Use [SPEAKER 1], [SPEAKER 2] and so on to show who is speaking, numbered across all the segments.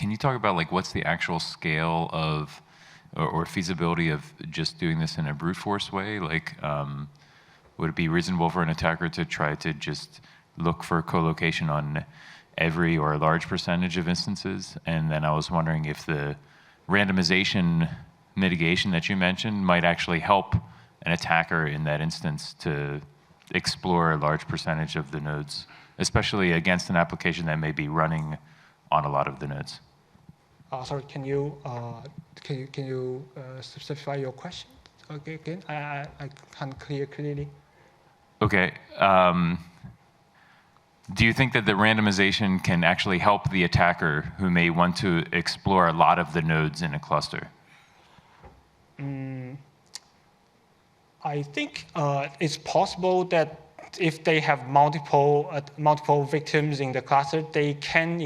[SPEAKER 1] can you talk about like what's the actual scale of or feasibility of just doing this in a brute force way? Like, would it be reasonable for an attacker to try to just look for co-location on every or a large percentage of instances? And then I was wondering if the randomization mitigation that you mentioned might actually help an attacker in that instance to explore a large percentage of the nodes, especially against an application that may be running on a lot of the nodes.
[SPEAKER 2] Sorry, can you specify your question again? I can't hear clearly.
[SPEAKER 1] Okay. Do you think that the randomization can actually help the attacker who may want to explore a lot of the nodes in a cluster?
[SPEAKER 2] I think it's possible that if they have multiple victims in the cluster, they can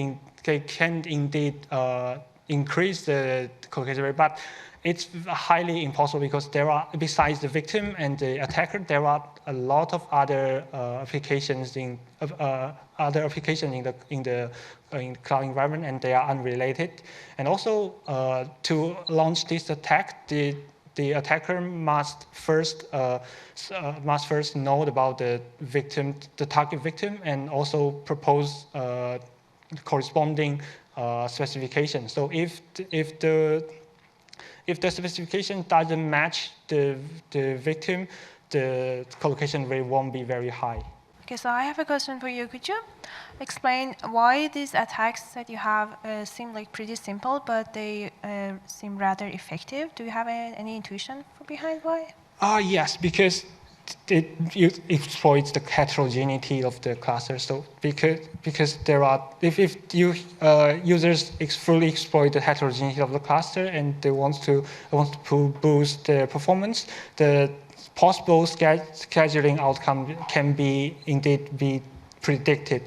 [SPEAKER 2] indeed increase the co-location rate, but it's highly impossible because there are, besides the victim and the attacker, there are a lot of other applications in the cloud environment, and they are unrelated. And also, to launch this attack, the attacker must first know about the victim, the target victim, and also propose corresponding specification. So if the specification doesn't match the victim, the co-location rate won't be very high.
[SPEAKER 3] Okay, so I have a question for you. Could you explain why these attacks that you have seem like pretty simple, but they seem rather effective? Do you have any intuition behind why?
[SPEAKER 2] Yes, because it exploits the heterogeneity of the cluster. So because there are, if users fully exploit the heterogeneity of the cluster and they want to boost their performance, the possible scheduling outcome can indeed be predicted.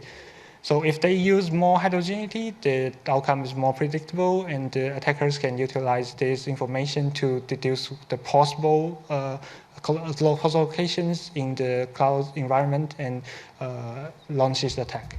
[SPEAKER 2] So if they use more heterogeneity, the outcome is more predictable, and the attackers can utilize this information to deduce the possible locations in the cloud environment and launch this attack.